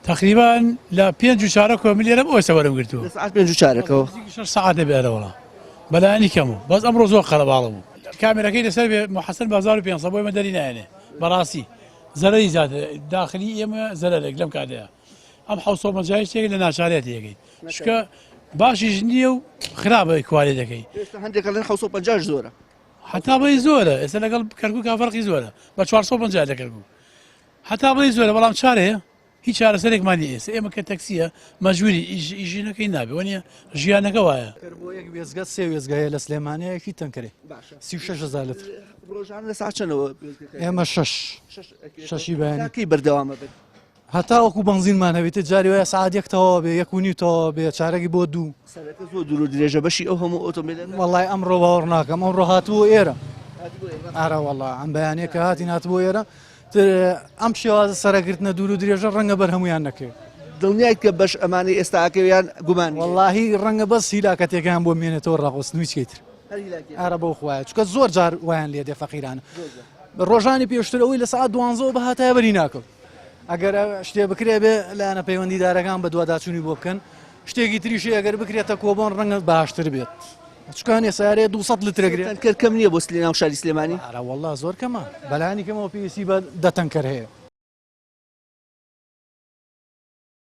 تقريبا لا 5 مليار أو سوارم قلتوا ساعات 5 ساعات بأره والله بلا أني كمو بس أمره زوق خرب عالمه الكاميرا كده سبب محسن بازار بين صبوي مدرينا يعني براسي زري زاد داخلي يما زلل لم كعده أم حوصو مجايش تيجي لنا شاريات يجي شكا باشي جنيو خرابة كوالي ذكي هندێک لەن 50 زۆرە حتى بلي زوله إذا لقل كركوك فرق زوله بس 450 كركوك حتى بلي زوله بلام شاره هي شاره سرك ما ديس إما كتاكسية مجبوري يجينا كينابي ونيا جيانا كوايا یەک وێزگە سێ وێزگایە لە سلێمانەیەکی تەنکەرێ 36,000 لتر ڕۆژانە لە ساعت چەندەوە ئێمە شەشی بەیانی کی بەردەوامە بێت هەتا وەکو بنزینمان هەبێتە جاری وایە سعات یەکتەوە بێ 1.5 بێ چارەکی بۆ 2 سەرەتا زۆر دوور و درێژە بەشی ئەو هەموو ئۆتۆمبیلە وەڵای ئەمڕۆ باوەڕ ناکەم ئەمڕۆ هاتووە ئێرە ئارە وەڵا ئەم بەیانەیە کە هاتین هاتبوو ئێرە ئەم شێوازە سەرەگرتنە دوور و درێژە ڕەنگە بەر هەمویان نەکەوێت دڵنیایت کە بەش ئەمانەی ئێستا ئەکەویان گومان واللهی ڕەنگە بەس هیلاکەتێکیان بۆ مێنێتەوە ڕاخۆستنووی چیتر ئارە بەو خوایە چکە زۆر جار وایان لێ دێ فەقیرانە ڕۆژانی پێشتر ئەوەی لە سعات 12 بە هاتایە بەری ناکەوت ئەگەر شتێ بکرێ بێ لایەنە پەیوەندیدارەکان بە دوواداچوونی بۆ بکەن شتێکی تریشی ئەگەر بکرێتە کۆبۆن ڕەنگە باشتر بێت چکان ێسارێ 200 لترەگرێت کەم نییە بۆ سلێنا و شاری سلێمانی ئارە وەڵا زۆر کەمە بەلایانی کەمەوە پێویستی بە 10 تەنکەر هەیە